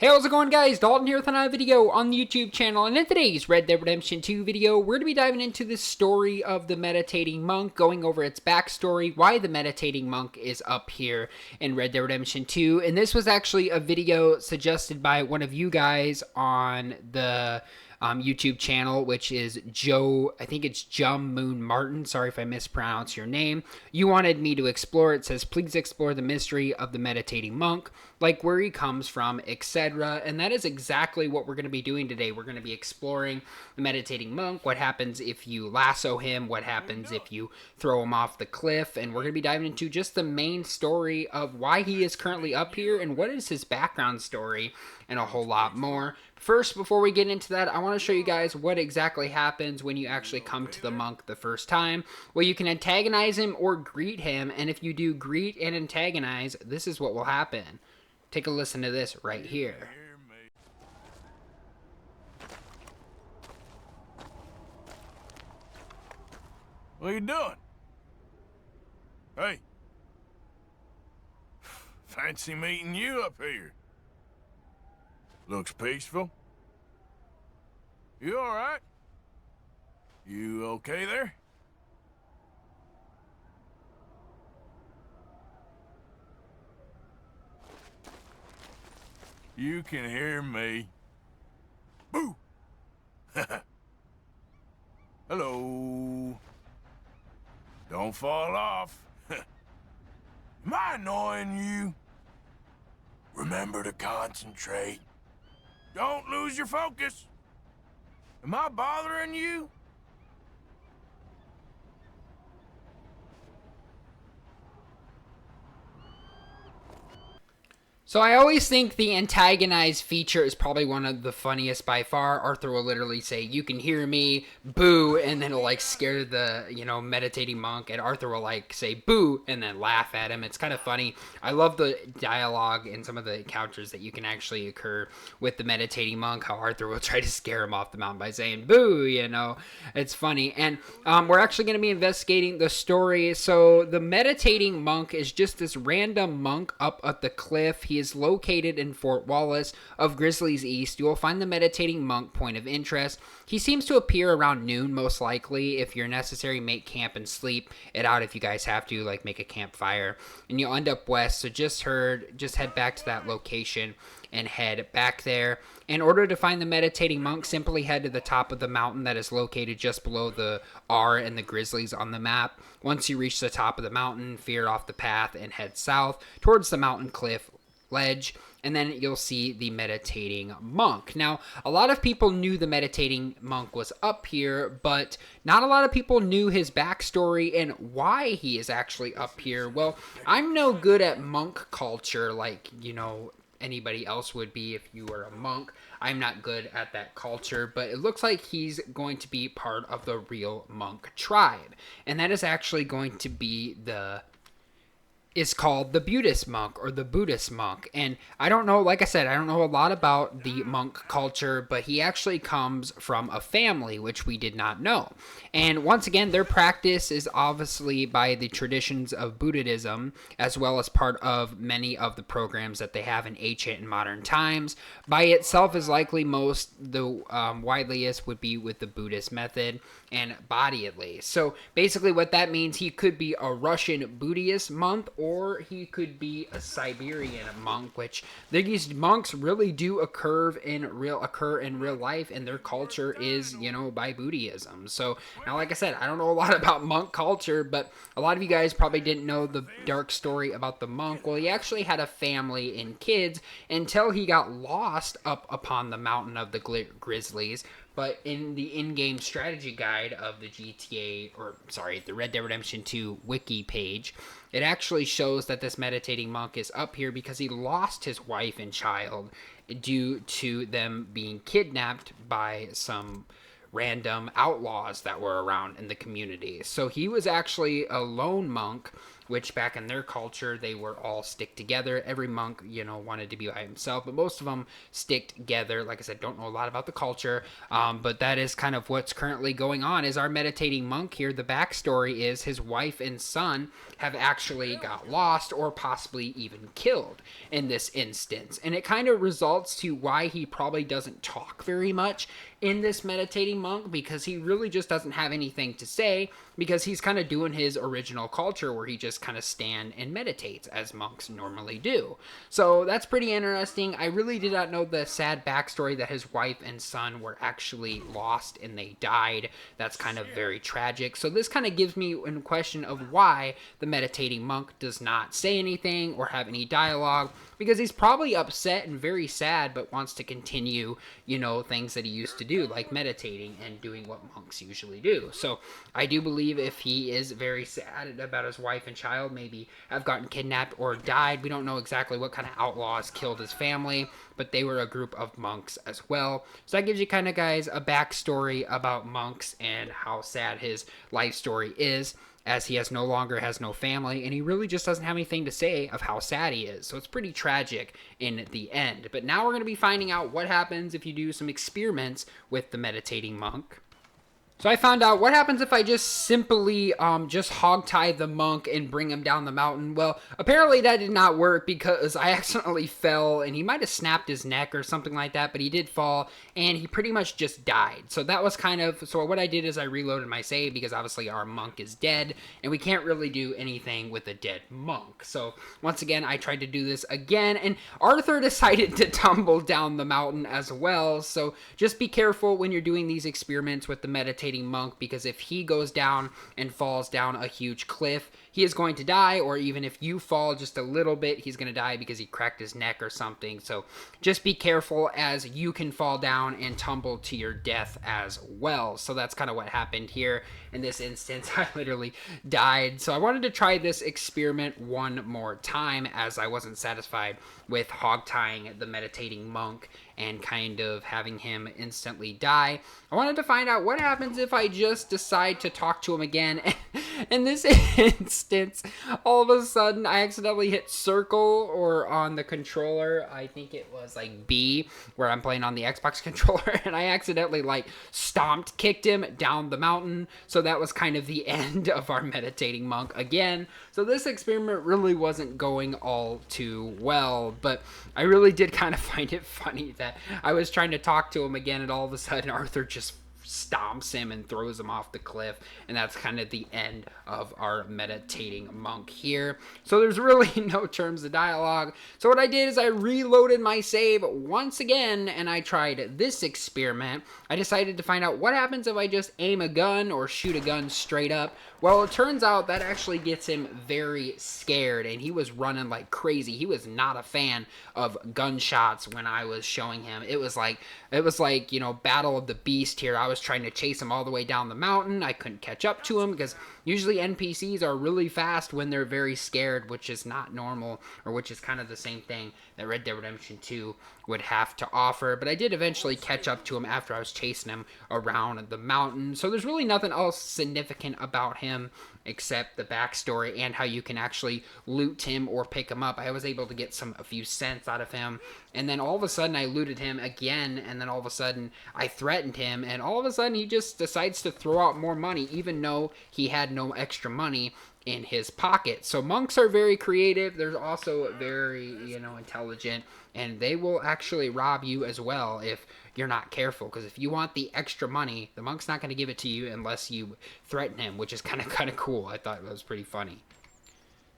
Hey, how's it going, guys? Dalton here with another video on the YouTube channel, and in today's Red Dead Redemption 2 video, we're going to be diving into the story of the Meditating Monk, going over its backstory, why the Meditating Monk is up here in Red Dead Redemption 2, and this was actually a video suggested by one of you guys on the YouTube channel, which is Joe, I think it's Jum Moon Martin. Sorry if I mispronounce your name. You wanted me to explore. It says, please explore the mystery of the Meditating Monk, like where he comes from, etc. And that is exactly what we're going to be doing today. We're going to be exploring the Meditating Monk, what happens if you lasso him, what happens if you throw him off the cliff, and we're going to be diving into just the main story of why he is currently up here and what is his background story and a whole lot more. First, before we get into that, I want to show you guys what exactly happens when you actually come to the monk the first time. Well, you can antagonize him or greet him, and if you do greet and antagonize, this is what will happen. Take a listen to this right here. What are you doing? Hey. Fancy meeting you up here. Looks peaceful. You all right? You okay there? You can hear me. Boo! Hello. Don't fall off. Am I annoying you? Remember to concentrate. Don't lose your focus. Am I bothering you? So I always think the antagonize feature is probably one of the funniest by far. Arthur will literally say, you can hear me, boo, and then it'll like scare the, meditating monk, and Arthur will like say boo and then laugh at him. It's kind of funny. I love the dialogue and some of the encounters that you can actually occur with the meditating monk, how Arthur will try to scare him off the mountain by saying boo, It's funny. And we're actually going to be investigating the story. So the meditating monk is just this random monk up at the cliff. He is located in Fort Wallace of Grizzlies East. You will find the meditating monk point of interest. He seems to appear around noon, most likely. If you're necessary, make camp and sleep it out if you guys have to, like make a campfire. And you'll end up west. So just head back to that location and head back there. In order to find the meditating monk, simply head to the top of the mountain that is located just below the R and the Grizzlies on the map. Once you reach the top of the mountain, veer off the path and head south towards the mountain cliff ledge, and then you'll see the meditating monk. Now, a lot of people knew the meditating monk was up here, but not a lot of people knew his backstory and why he is actually up here. Well, I'm no good at monk culture like, anybody else would be if you were a monk. I'm not good at that culture, but it looks like he's going to be part of the real monk tribe, and that is actually going to be is called the Buddhist monk or the Buddhist monk. And I don't know, like I said, I don't know a lot about the monk culture, but he actually comes from a family, which we did not know. And once again, their practice is obviously by the traditions of Buddhism, as well as part of many of the programs that they have in ancient and modern times. By itself is likely the wideliest would be with the Buddhist method and body at least. So basically what that means, he could be a Russian Buddhist monk, or he could be a Siberian monk, which these monks really do occur in real life, and their culture is, by Buddhism. So now, like I said, I don't know a lot about monk culture, but a lot of you guys probably didn't know the dark story about the monk. Well, he actually had a family and kids until he got lost up upon the mountain of the Grizzlies. But in the in-game strategy guide of the the Red Dead Redemption 2 wiki page, it actually shows that this meditating monk is up here because he lost his wife and child due to them being kidnapped by some random outlaws that were around in the community. So he was actually a lone monk which back in their culture, they were all stick together. Every monk, wanted to be by himself, but most of them stick together. Like I said, don't know a lot about the culture, but that is kind of what's currently going on. Is our meditating monk here, the backstory is his wife and son have actually got lost or possibly even killed in this instance. And it kind of results to why he probably doesn't talk very much in this meditating monk, because he really just doesn't have anything to say, because he's kind of doing his original culture where he just kind of stand and meditates as monks normally do. So that's pretty interesting. I really did not know the sad backstory that his wife and son were actually lost and they died. That's kind of very tragic. So this kind of gives me a question of why the meditating monk does not say anything or have any dialogue, because he's probably upset and very sad, but wants to continue, things that he used to do, like meditating and doing what monks usually do. So I do believe if he is very sad about his wife and child, maybe have gotten kidnapped or died. We don't know exactly what kind of outlaws killed his family, but they were a group of monks as well. So that gives you kind of, guys, a backstory about monks and how sad his life story is, as he no longer has no family, and he really just doesn't have anything to say of how sad he is. So it's pretty tragic in the end. But now we're going to be finding out what happens if you do some experiments with the meditating monk. So I found out what happens if I just simply just hog-tie the monk and bring him down the mountain. Well, apparently that did not work, because I accidentally fell, and he might have snapped his neck or something like that, but he did fall, and he pretty much just died. So that was so what I did is I reloaded my save, because obviously our monk is dead, and we can't really do anything with a dead monk. So once again, I tried to do this again, and Arthur decided to tumble down the mountain as well. So just be careful when you're doing these experiments with the meditating monk, because if he goes down and falls down a huge cliff, he is going to die, or even if you fall just a little bit, he's going to die because he cracked his neck or something. So just be careful, as you can fall down and tumble to your death as well. So that's kind of what happened here. In this instance, I literally died. So I wanted to try this experiment one more time, as I wasn't satisfied with hog-tying the meditating monk and kind of having him instantly die. I wanted to find out what happens if I just decide to talk to him again. In this instance, all of a sudden, I accidentally hit circle, or on the controller, I think it was like B, where I'm playing on the Xbox controller, and I accidentally kicked him down the mountain. So that was kind of the end of our meditating monk again. So this experiment really wasn't going all too well, but I really did kind of find it funny that I was trying to talk to him again, and all of a sudden Arthur just stomps him and throws him off the cliff, and that's kind of the end of our meditating monk here. So there's really no terms of dialogue. So what I did is I reloaded my save once again, and I tried this experiment. I decided to find out what happens if I just aim a gun or shoot a gun straight up. Well, it turns out that actually gets him very scared, and he was running like crazy. He was not a fan of gunshots when I was showing him. It was like, Battle of the Beast here. I was trying to chase him all the way down the mountain. I couldn't catch up to him, because usually NPCs are really fast when they're very scared, which is not normal, or which is kind of the same thing that Red Dead Redemption 2 would have to offer. But I did eventually catch up to him after I was chasing him around the mountain. So there's really nothing else significant about him except the backstory and how you can actually loot him or pick him up. I was able to get a few cents out of him, and then all of a sudden I looted him again, and then all of a sudden I threatened him, and all of a sudden he just decides to throw out more money, even though he had no extra money in his pocket. So monks are very creative. They're also very, intelligent, and they will actually rob you as well if you're not careful, because if you want the extra money, the monk's not going to give it to you unless you threaten him, which is kind of cool. I thought it was pretty funny.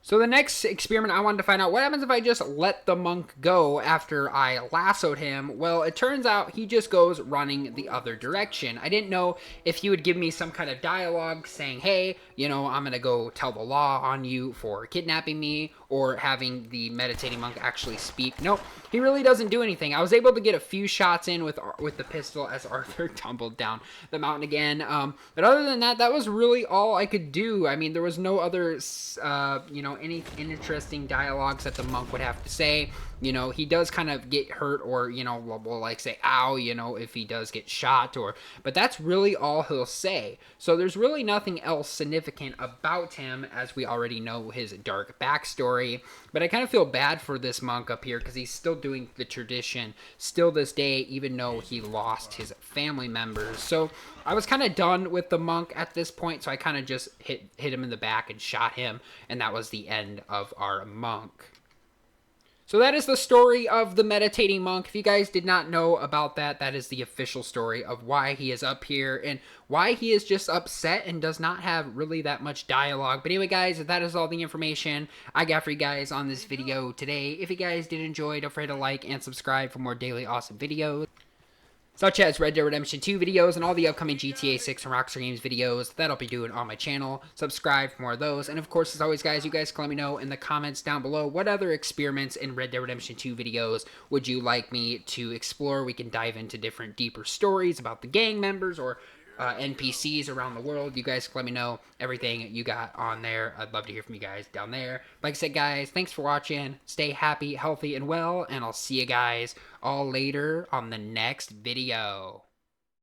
So the next experiment, I wanted to find out what happens if I just let the monk go after I lassoed him. Well, it turns out he just goes running the other direction. I didn't know if he would give me some kind of dialogue saying, hey, I'm going to go tell the law on you for kidnapping me, or having the meditating monk actually speak. Nope, he really doesn't do anything. I was able to get a few shots in with the pistol as Arthur tumbled down the mountain again. But other than that, that was really all I could do. I mean, there was no other, any interesting dialogues that the monk would have to say. You know, he does kind of get hurt, or, you know, will like say ow, you know, if he does get shot, or, but that's really all he'll say. So there's really nothing else significant about him, as we already know his dark backstory. But I kind of feel bad for this monk up here because he's still doing the tradition still this day, even though he lost his family members. So I was kind of done with the monk at this point, so I kind of just hit him in the back and shot him, and that was the end of our monk. So that is the story of the meditating monk. If you guys did not know about that, that is the official story of why he is up here and why he is just upset and does not have really that much dialogue. But anyway, guys, that is all the information I got for you guys on this video today. If you guys did enjoy, don't forget to like and subscribe for more daily awesome videos, such as Red Dead Redemption 2 videos and all the upcoming GTA 6 and Rockstar Games videos that I'll be doing on my channel. Subscribe for more of those. And of course, as always, guys, you guys can let me know in the comments down below what other experiments in Red Dead Redemption 2 videos would you like me to explore. We can dive into different deeper stories about the gang members or NPCs around the world. You guys can let me know everything you got on there. I'd love to hear from you guys down there. Like I said, guys, thanks for watching. Stay happy, healthy, and well, and I'll see you guys all later on the next video.